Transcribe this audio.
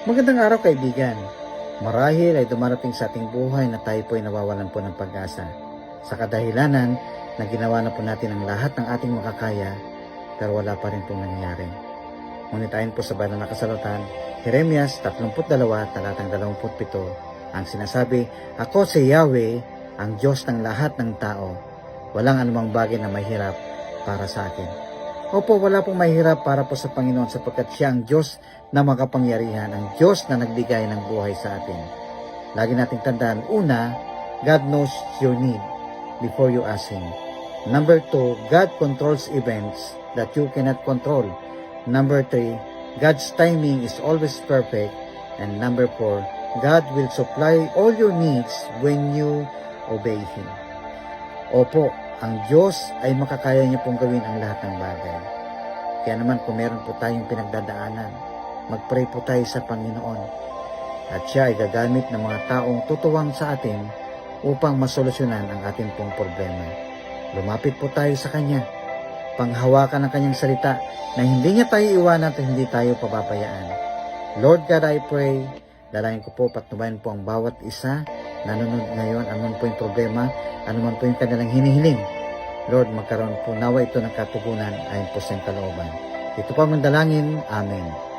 Magandang araw kaibigan. Marahil ay dumarating sa ating buhay na tayo po ay nawawalan po ng pag-asa. Sa kadahilanan na ginawa na po natin ang lahat ng ating makakaya, pero wala pa rin pong nangyayari. Ngunit ayon po sa banal na kasulatan, Jeremias 32, talatang 27, ang sinasabi, "Ako si Yahweh, ang Diyos ng lahat ng tao. Walang anumang bagay na mahirap para sa akin." Opo, wala pong mahirap para po sa Panginoon sapagkat siya ang Diyos na makapangyarihan, ang Diyos na nagbigay ng buhay sa atin. Lagi nating tandaan, una, God knows your need before you ask Him. Number 2, God controls events that you cannot control. Number 3, God's timing is always perfect. And number 4, God will supply all your needs when you obey Him. Opo, ang Diyos ay makakaya niya pong gawin ang lahat ng bagay. Kaya naman kung meron po tayong pinagdadaanan, mag-pray po tayo sa Panginoon. At siya ay gagamit ng mga taong tutuwang sa atin upang masolusyonan ang ating pong problema. Lumapit po tayo sa Kanya. Panghawakan ang Kanyang salita na hindi niya tayo iwanan at hindi tayo pababayaan. Lord God, I pray, dalangin ko po patnubayan po ang bawat isa nanonood ngayon, anuman po yung problema, anuman po yung kanilang hinihiling. Lord, magkaroon po nawa ito ng katugunan ayon po sa iyong kalooban. Ito po ang dalangin. Amen.